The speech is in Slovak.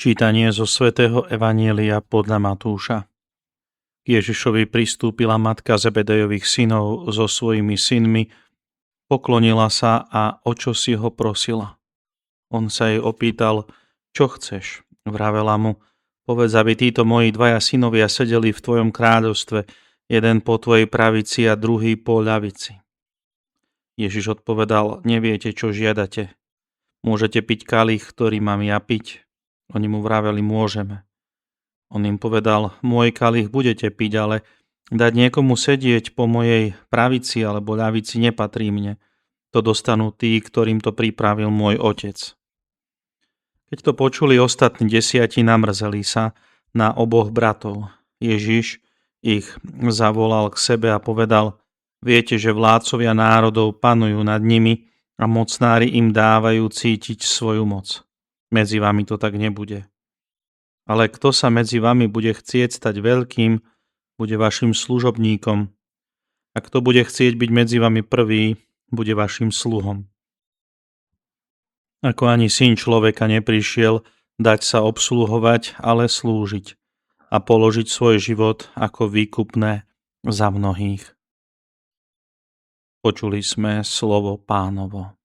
Čítanie zo svätého Evanjelia podľa Matúša. K Ježišovi pristúpila matka Zebedejových synov so svojimi synmi, poklonila sa a o čo si ho prosila. On sa jej opýtal, čo chceš? Vravela mu, povedz, aby títo moji dvaja synovia sedeli v tvojom kráľovstve, jeden po tvojej pravici a druhý po ľavici. Ježiš odpovedal, neviete, čo žiadate. Môžete piť kalich, ktorý mám ja piť? Oni mu vraveli, môžeme. On im povedal, môj kalich budete piť, ale dať niekomu sedieť po mojej pravici alebo ľavici nepatrí mne. To dostanú tí, ktorým to pripravil môj otec. Keď to počuli ostatní 10, namrzeli sa na oboch bratov. Ježiš ich zavolal k sebe a povedal, viete, že vládcovia národov panujú nad nimi a mocnári im dávajú cítiť svoju moc. Medzi vami to tak nebude. Ale kto sa medzi vami bude chcieť stať veľkým, bude vašim služobníkom. A kto bude chcieť byť medzi vami prvý, bude vašim sluhom. Ako ani syn človeka neprišiel dať sa obsluhovať, ale slúžiť a položiť svoj život ako výkupné za mnohých. Počuli sme slovo Pánovo.